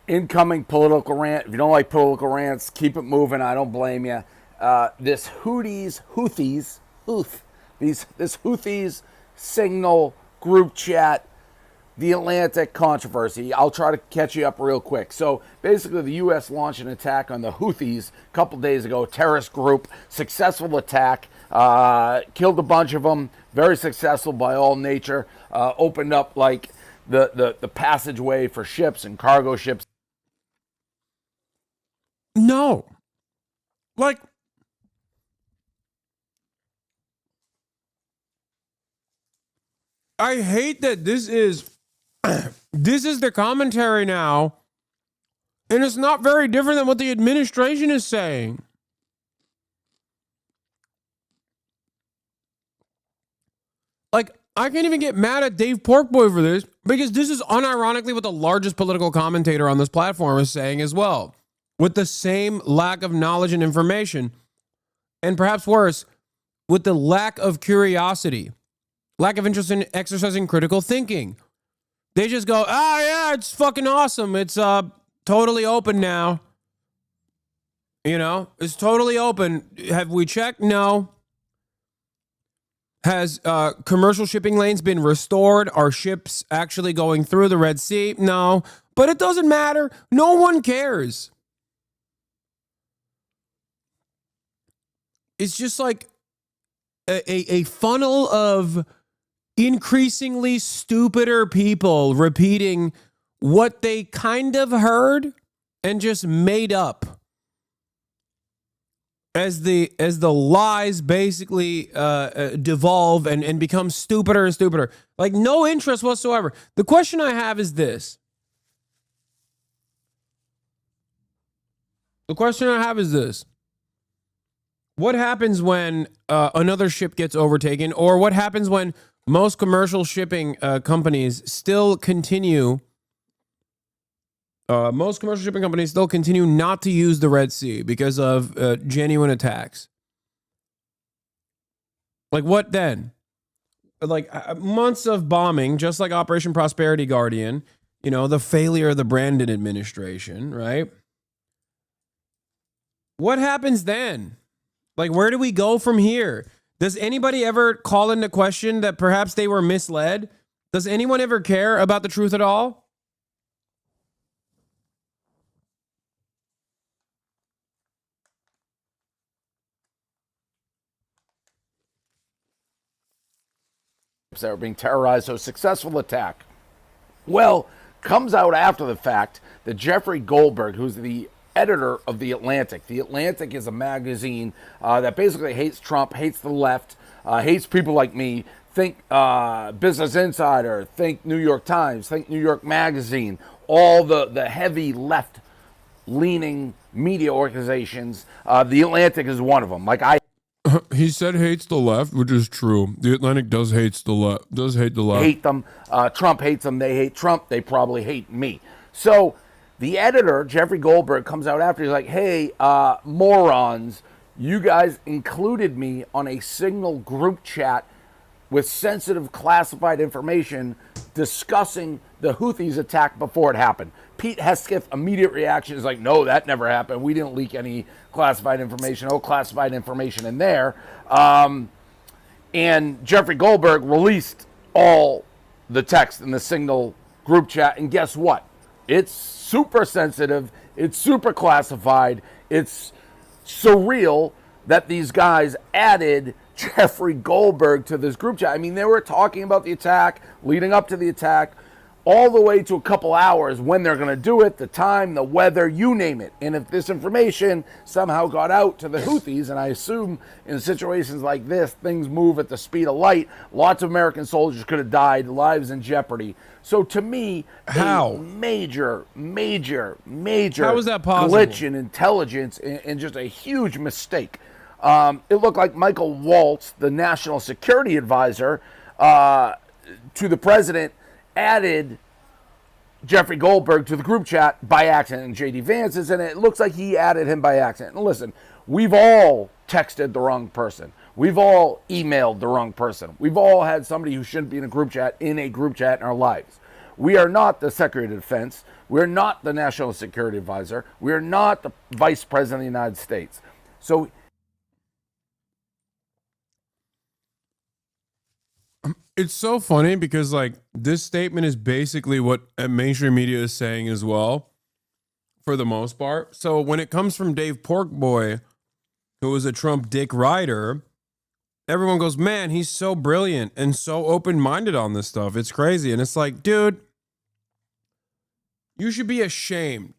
Incoming political rant. If you don't like political rants, keep it moving. I don't blame you. This Houthis signal group chat, the Atlantic controversy. I'll try to catch you up real quick. So basically, the U.S. launched an attack on the Houthis a couple days ago, terrorist group, successful attack, killed a bunch of them, very successful by all nature, opened up like the passageway for ships and cargo ships. No. Like, I hate that this is the commentary now, and it's not very different than what the administration is saying. Like, I can't even get mad at Dave Portnoy for this, because this is unironically what the largest political commentator on this platform is saying as well, with the same lack of knowledge and information, and perhaps worse, with the lack of curiosity, lack of interest in exercising critical thinking. They just go, yeah, it's fucking awesome. It's totally open now. You know, it's totally open. Have we checked? No. Has commercial shipping lanes been restored? Are ships actually going through the Red Sea? No. But it doesn't matter. No one cares. It's just like a funnel of increasingly stupider people repeating what they kind of heard and just made up as the lies basically devolve and become stupider and stupider. Like, no interest whatsoever. The question I have is this. What happens when another ship gets overtaken, or what happens when most commercial shipping companies still continue not to use the Red Sea because of genuine attacks? Like, what then? Like, months of bombing, just like Operation Prosperity Guardian, you know, the failure of the Brandon administration, right? What happens then? Like, where do we go from here? Does anybody ever call into question that perhaps they were misled? Does anyone ever care about the truth at all? That were being terrorized. So successful attack. Well, comes out after the fact that Jeffrey Goldberg, who's the editor of The Atlantic. The Atlantic is a magazine that basically hates Trump, hates the left, hates people like me. Think Business Insider, think New York Times, think New York Magazine, all the heavy left-leaning media organizations. The Atlantic is one of them. He said hates the left, which is true. The Atlantic does hate the left. Hate them. Trump hates them. They hate Trump. They probably hate me. So the editor, Jeffrey Goldberg, comes out after. He's like, hey, morons, you guys included me on a signal group chat with sensitive classified information discussing the Houthis attack before it happened. Pete Hegseth's immediate reaction is like, no, that never happened. We didn't leak any classified information. No classified information in there. And Jeffrey Goldberg released all the text in the signal group chat. And guess what? It's super sensitive. It's super classified. It's surreal that these guys added Jeffrey Goldberg to this group chat. I mean, they were talking about the attack, leading up to the attack, all the way to a couple hours, when they're going to do it, the time, the weather, you name it. And if this information somehow got out to the Houthis, and I assume in situations like this, things move at the speed of light, lots of American soldiers could have died, lives in jeopardy. So to me, how? A major How is that possible? Glitch in intelligence and just a huge mistake. It looked like Michael Waltz, the national security advisor to the president, added Jeffrey Goldberg to the group chat by accident, and J.D. Vance is in it. It looks like he added him by accident. And listen, we've all texted the wrong person. We've all emailed the wrong person. We've all had somebody who shouldn't be in a group chat in our lives. We are not the Secretary of Defense. We're not the National Security Advisor. We're not the Vice President of the United States. So it's so funny because like this statement is basically what mainstream media is saying as well, for the most part. So when it comes from Dave Portnoy, who is a Trump dick rider, everyone goes, man, he's so brilliant and so open-minded on this stuff. It's crazy. And it's like, dude, you should be ashamed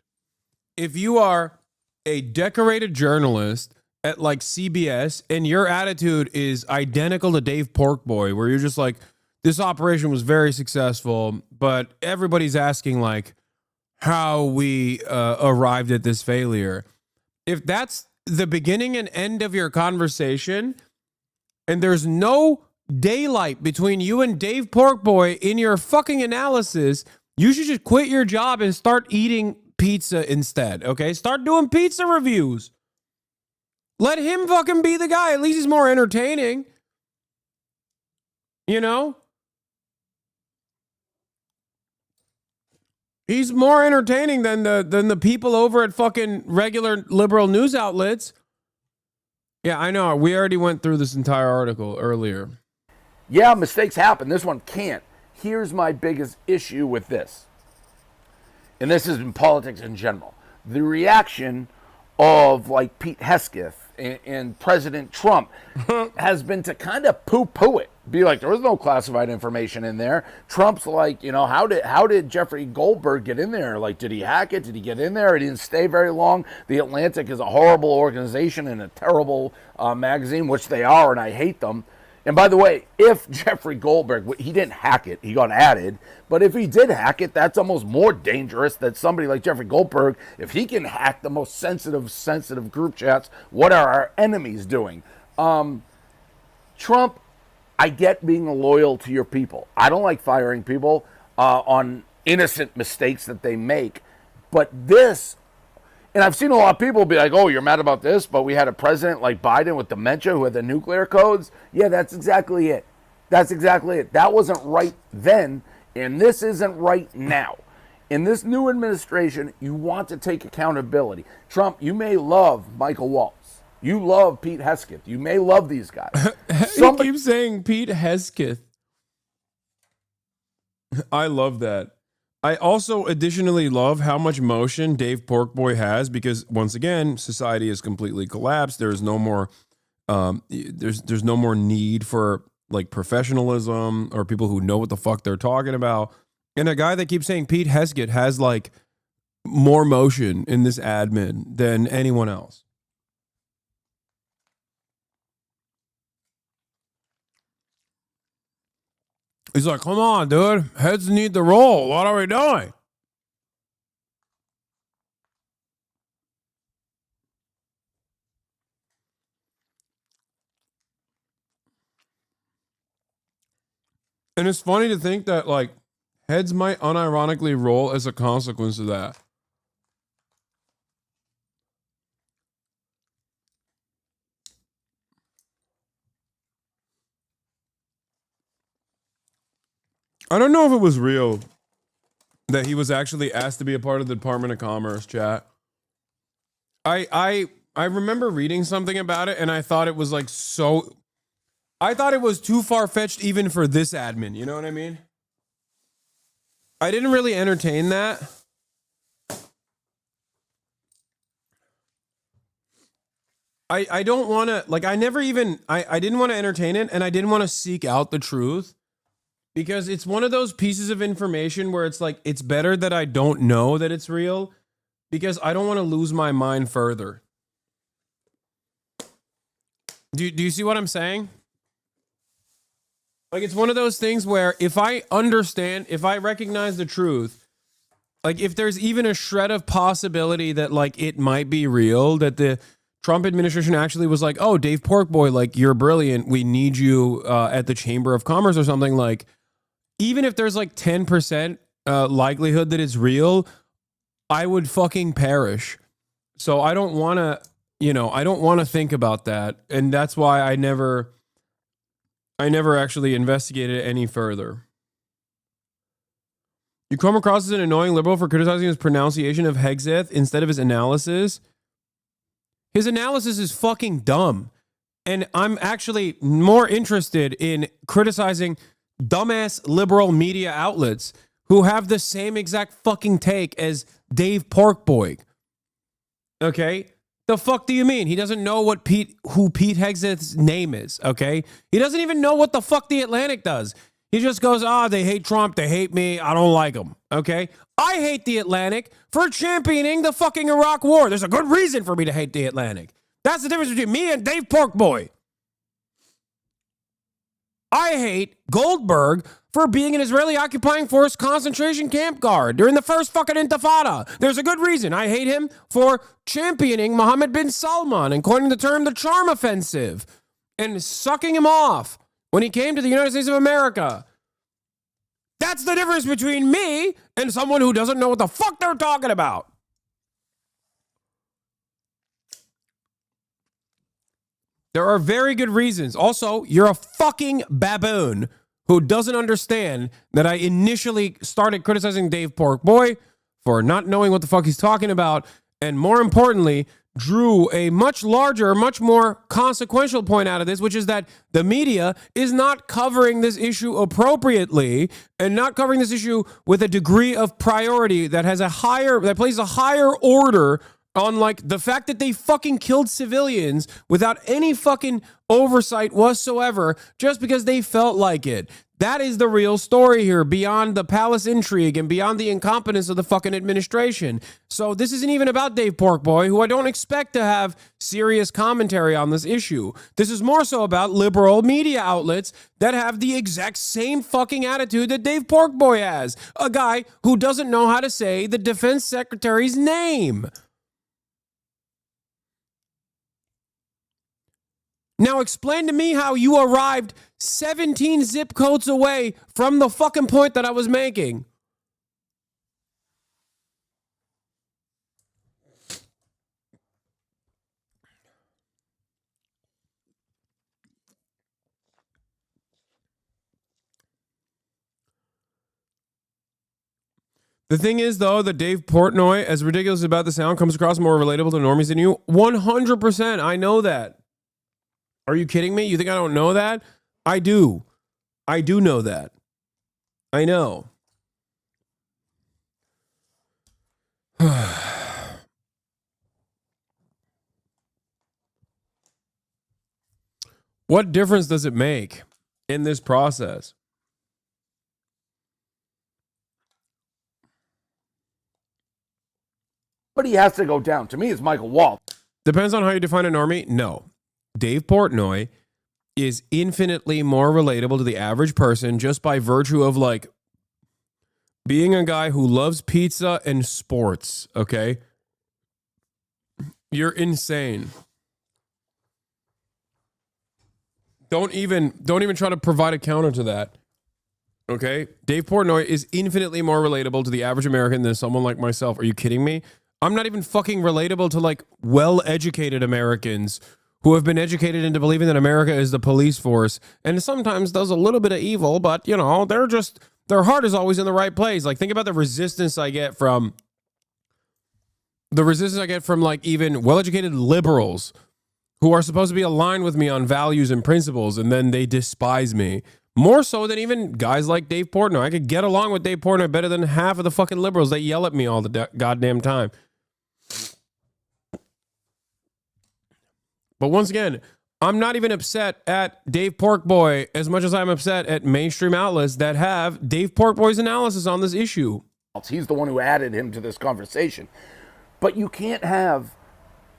if you are a decorated journalist at like CBS and your attitude is identical to Dave Portnoy, where you're just like, this operation was very successful, but everybody's asking like how we arrived at this failure. If that's the beginning and end of your conversation, and there's no daylight between you and Dave Portnoy in your fucking analysis, you should just quit your job and start eating pizza instead, okay? Start doing pizza reviews. Let him fucking be the guy. At least he's more entertaining. You know? He's more entertaining than the people over at fucking regular liberal news outlets. Yeah, I know. We already went through this entire article earlier. yeah, mistakes happen. This one can't. Here's my biggest issue with this. And this is in politics in general. The reaction of like Pete Hegseth and President Trump has been to kind of poo-poo it. Be like, there was no classified information in there. Trump's like, you know, how did Jeffrey Goldberg get in there? Like, did he hack it? Did he get in there? He didn't stay very long. The Atlantic is a horrible organization and a terrible magazine, which they are, and I hate them. And by the way, if Jeffrey Goldberg, he didn't hack it, he got added, but if he did hack it, that's almost more dangerous than somebody like Jeffrey Goldberg. If he can hack the most sensitive group chats, what are our enemies doing? Trump, I get being loyal to your people. I don't like firing people on innocent mistakes that they make, but this, and I've seen a lot of people be like, oh, you're mad about this, but we had a president like Biden with dementia who had the nuclear codes. Yeah, that's exactly it. That's exactly it. That wasn't right then, and this isn't right now. In this new administration, you want to take accountability. Trump, you may love Michael Waltz. You love Pete Hegseth. You may love these guys. You keep saying Pete Hegseth. I love that. I also additionally love how much motion Dave Portnoy has, because once again, society has completely collapsed. There's no more there's no more need for like professionalism or people who know what the fuck they're talking about. And a guy that keeps saying Pete Hegseth has like more motion in this admin than anyone else. He's like, come on, dude. Heads need the roll. What are we doing? And it's funny to think that, like, heads might unironically roll as a consequence of that. I don't know if it was real that he was actually asked to be a part of the Department of Commerce, chat. I remember reading something about it, and I thought it was like so... I thought it was too far-fetched even for this admin, you know what I mean? I didn't really entertain that. I don't want to... Like, I never even... I didn't want to entertain it, and I didn't want to seek out the truth. Because it's one of those pieces of information where it's like, it's better that I don't know that it's real, because I don't want to lose my mind further. Do you see what I'm saying? Like, it's one of those things where if I understand, if I recognize the truth, like if there's even a shred of possibility that like it might be real, that the Trump administration actually was like, oh, Dave Portnoy, like you're brilliant. We need you at the Chamber of Commerce or something. Like, even if there's like 10% likelihood that it's real, I would fucking perish. So I don't want to, I don't want to think about that. And that's why I never actually investigated it any further. You come across as an annoying liberal for criticizing his pronunciation of Hexeth instead of his analysis. His analysis is fucking dumb. And I'm actually more interested in criticizing dumbass liberal media outlets who have the same exact fucking take as Dave Portnoy. Okay? The fuck do you mean? He doesn't know who Pete Hegseth's name is, okay? He doesn't even know what the fuck The Atlantic does. He just goes, they hate Trump, they hate me, I don't like them, okay? I hate The Atlantic for championing the fucking Iraq war. There's a good reason for me to hate The Atlantic. That's the difference between me and Dave Portnoy. I hate Goldberg for being an Israeli occupying force concentration camp guard during the first fucking intifada. There's a good reason. I hate him for championing Mohammed bin Salman and coining the term the charm offensive and sucking him off when he came to the United States of America. That's the difference between me and someone who doesn't know what the fuck they're talking about. There are very good reasons. Also, you're a fucking baboon who doesn't understand that I initially started criticizing Dave Portnoy for not knowing what the fuck he's talking about, and more importantly, drew a much larger, much more consequential point out of this, which is that the media is not covering this issue appropriately and not covering this issue with a degree of priority that plays a higher order on, like, the fact that they fucking killed civilians without any fucking oversight whatsoever just because they felt like it. That is the real story here, beyond the palace intrigue and beyond the incompetence of the fucking administration. So this isn't even about Dave Portnoy, who I don't expect to have serious commentary on this issue. This is more so about liberal media outlets that have the exact same fucking attitude that Dave Portnoy has. A guy who doesn't know how to say the defense secretary's name. Now explain to me how you arrived 17 zip codes away from the fucking point that I was making. The thing is, though, that Dave Portnoy, as ridiculous about the sound, comes across more relatable to normies than you. 100%. I know that. Are you kidding me? You think I don't know that? I do. I do know that. I know. What difference does it make in this process? But he has to go down. To me, it's Michael Wall. Depends on how you define a normie. No. Dave Portnoy is infinitely more relatable to the average person just by virtue of, like, being a guy who loves pizza and sports, okay? You're insane. Don't even try to provide a counter to that. Okay? Dave Portnoy is infinitely more relatable to the average American than someone like myself. Are you kidding me? I'm not even fucking relatable to, like, well-educated Americans who have been educated into believing that America is the police force and sometimes does a little bit of evil, but, you know, their heart is always in the right place. Like, think about the resistance I get from like even well-educated liberals who are supposed to be aligned with me on values and principles, and then they despise me. More so than even guys like Dave Portnoy. I could get along with Dave Portnoy better than half of the fucking liberals that yell at me all the goddamn time. But once again, I'm not even upset at Dave Portnoy as much as I'm upset at mainstream outlets that have Dave Portnoy's analysis on this issue. He's the one who added him to this conversation. But you can't have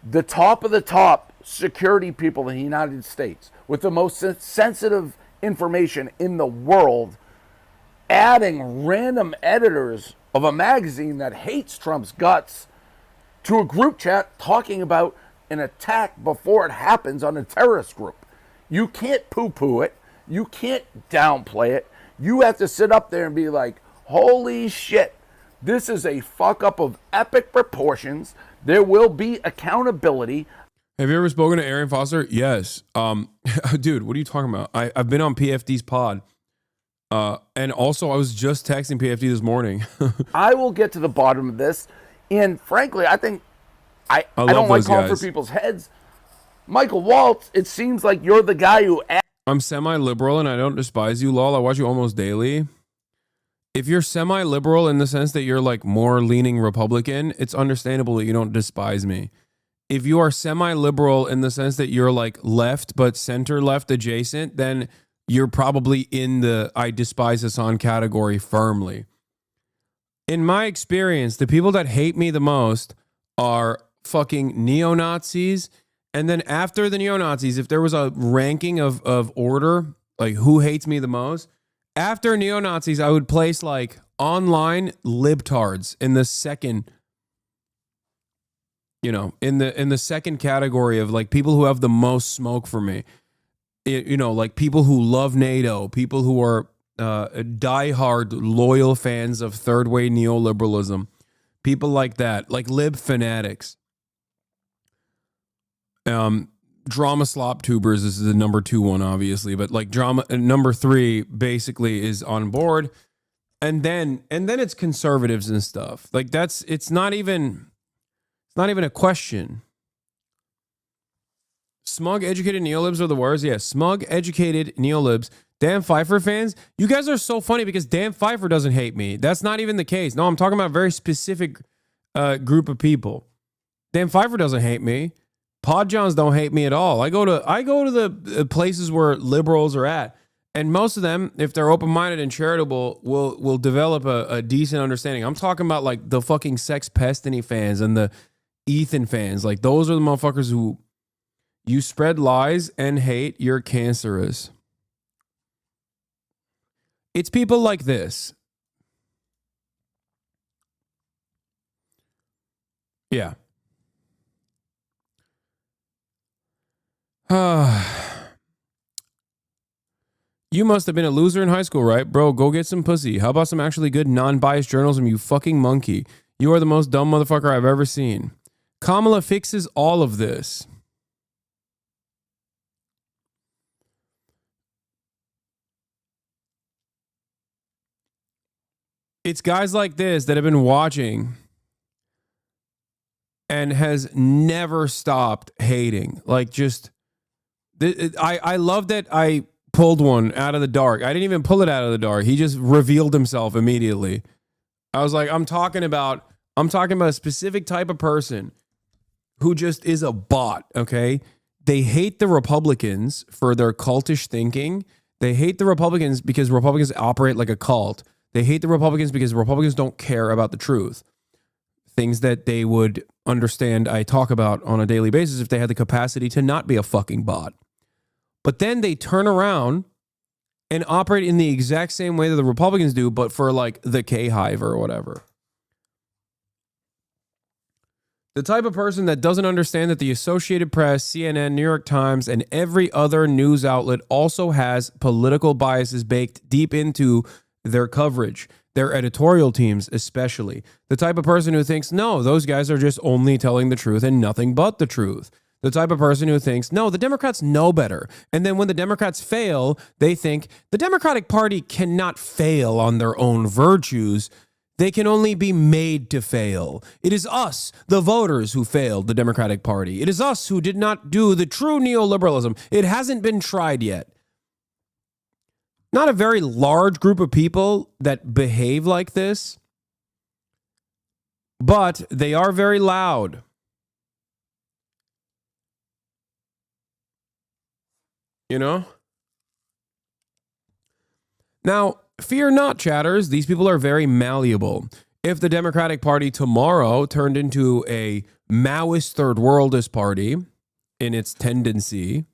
the top of the top security people in the United States with the most sensitive information in the world adding random editors of a magazine that hates Trump's guts to a group chat talking about an attack before it happens on a terrorist group. You can't poo-poo it. You can't downplay it. You have to sit up there and be like, holy shit, this is a fuck up of epic proportions. There will be accountability. Have you ever spoken to Arian Foster? Yes. Dude, what are you talking about? I've been on PFD's pod. And also, I was just texting PFD this morning. I will get to the bottom of this. And frankly, I think I love don't like those calling guys. for people's heads. Michael Waltz, it seems like you're the guy who... I'm semi-liberal and I don't despise you, lol. I watch you almost daily. If you're semi-liberal in the sense that you're like more leaning Republican, it's understandable that you don't despise me. If you are semi-liberal in the sense that you're like left but center left adjacent, then you're probably in the I despise Hasan category firmly. In my experience, the people that hate me the most are fucking neo-Nazis. And then after the neo-Nazis, if there was a ranking of order, like who hates me the most, after neo-Nazis, I would place like online libtards in the second, you know, in the second category of like people who have the most smoke for me. You know, like people who love NATO, people who are diehard loyal fans of third way neoliberalism, people like that, like lib fanatics. Drama slop tubers is the number 2 one, obviously, but like drama number 3 basically is on board, and then it's conservatives and stuff like that's it's not even a question. Smug educated neolibs are the worst. Yeah, smug educated neolibs. Dan Pfeiffer fans, you guys are so funny because Dan Pfeiffer doesn't hate me. That's not even the case. No, I'm talking about a very specific group of people. Dan Pfeiffer doesn't hate me. Podjohns don't hate me at all. I go to the places where liberals are at, and most of them, if they're open-minded and charitable, will develop a decent understanding. I'm talking about like the fucking Sex Pestiny fans and the Ethan fans. Like those are the motherfuckers who you spread lies and hate. You're cancerous. It's people like this. Yeah. You must have been a loser in high school, right? Bro, go get some pussy. How about some actually good non-biased journalism, you fucking monkey? You are the most dumb motherfucker I've ever seen. Kamala fixes all of this. It's guys like this that have been watching and has never stopped hating. Like just... I love that I pulled one out of the dark. I didn't even pull it out of the dark. He just revealed himself immediately. I was like, I'm talking about a specific type of person who just is a bot, okay? They hate the Republicans for their cultish thinking. They hate the Republicans because Republicans operate like a cult. They hate the Republicans because Republicans don't care about the truth. Things that they would understand I talk about on a daily basis if they had the capacity to not be a fucking bot. But then they turn around and operate in the exact same way that the Republicans do, but for like the K-Hive or whatever. The type of person that doesn't understand that the Associated Press, CNN, New York Times, and every other news outlet also has political biases baked deep into their coverage, their editorial teams especially. The type of person who thinks, no, those guys are just only telling the truth and nothing but the truth. The type of person who thinks, no, the Democrats know better. And then when the Democrats fail, they think the Democratic Party cannot fail on their own virtues. They can only be made to fail. It is us, the voters, who failed the Democratic Party. It is us who did not do the true neoliberalism. It hasn't been tried yet. Not a very large group of people that behave like this, but they are very loud. You know? Now, fear not, chatters. These people are very malleable. If the Democratic Party tomorrow turned into a Maoist third worldist party in its tendency,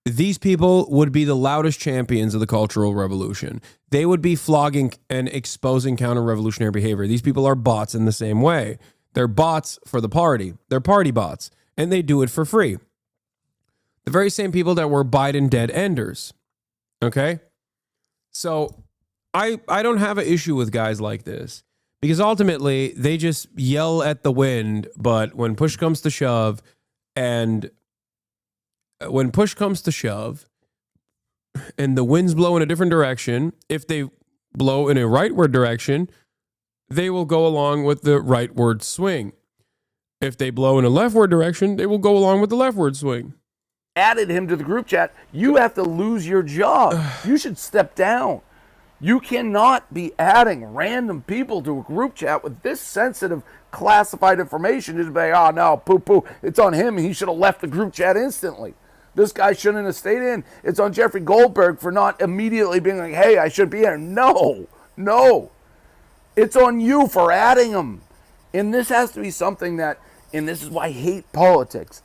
these people would be the loudest champions of the Cultural Revolution. They would be flogging and exposing counter-revolutionary behavior. These people are bots in the same way. They're bots for the party. They're party bots, and they do it for free. The very same people that were Biden dead enders. Okay? So I don't have an issue with guys like this because ultimately they just yell at the wind, but when push comes to shove, and the winds blow in a different direction, if they blow in a rightward direction, they will go along with the rightward swing. If they blow in a leftward direction, they will go along with the leftward swing. Added him to the group chat, you have to lose your job. You should step down. You cannot be adding random people to a group chat with this sensitive, classified information. Just be like, oh no, poo-poo, it's on him. He should have left the group chat instantly. This guy shouldn't have stayed in. It's on Jeffrey Goldberg for not immediately being like, hey, I should be here. No. It's on you for adding him. And this has to be something that, and this is why I hate politics,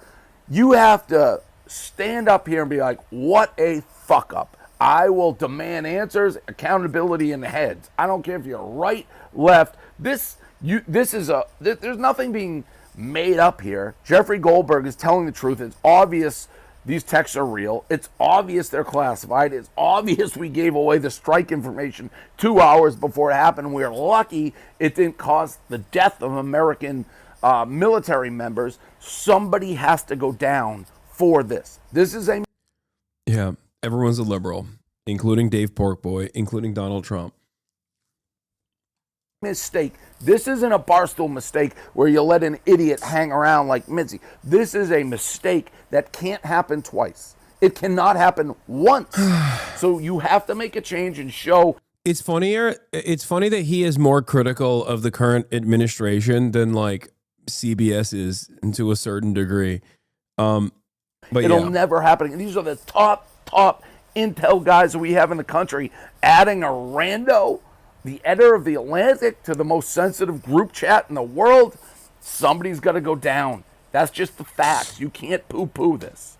you have to stand up here and be like, what a fuck up. I will demand answers, accountability in the heads. I don't care if you're right, left. There's nothing being made up here. Jeffrey Goldberg is telling the truth. It's obvious these texts are real. It's obvious they're classified. It's obvious we gave away the strike information 2 hours before it happened. We're lucky it didn't cause the death of American military members. Somebody has to go down for this. This is a... Yeah, everyone's a liberal, including Dave Portnoy, including Donald Trump. Mistake. This isn't a Barstool mistake where you let an idiot hang around like Mitzi. This is a mistake that can't happen twice. It cannot happen once. So you have to make a change and show. It's funny that he is more critical of the current administration than like CBS is to a certain degree. But it'll never happen. And these are the top intel guys that we have in the country. Adding a rando, the editor of The Atlantic, to the most sensitive group chat in the world, somebody's got to go down. That's just the facts. You can't poo-poo this.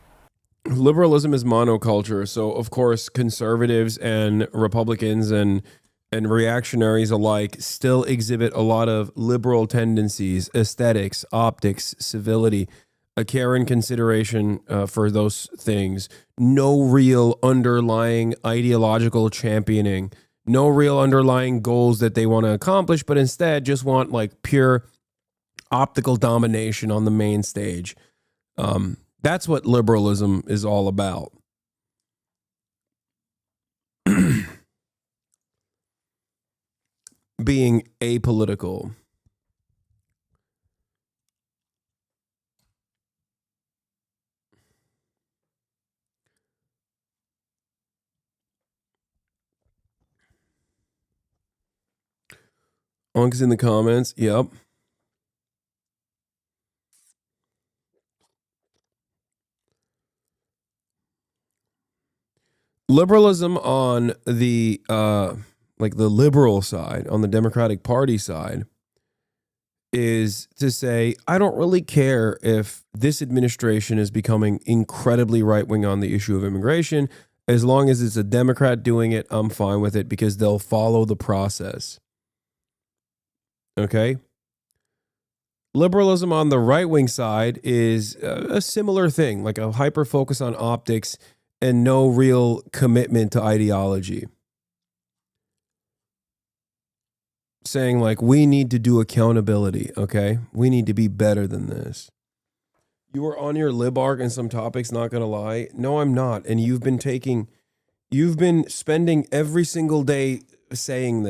Liberalism is monoculture, so of course conservatives and Republicans and reactionaries alike still exhibit a lot of liberal tendencies, aesthetics, optics, civility, a care and consideration for those things. No real underlying ideological championing. No real underlying goals that they want to accomplish, but instead just want like pure optical domination on the main stage. That's what liberalism is all about. Being apolitical. Unk's in the comments. Yep. Liberalism on the like the liberal side, on the Democratic Party side, is to say, I don't really care if this administration is becoming incredibly right-wing on the issue of immigration. As long as it's a Democrat doing it, I'm fine with it because they'll follow the process. Okay? Liberalism on the right-wing side is a similar thing, like a hyper-focus on optics and no real commitment to ideology. Saying like, we need to do accountability, okay? We need to be better than this. You were on your lib arc and some topics, not gonna lie. No, I'm not. And you've been spending every single day saying this.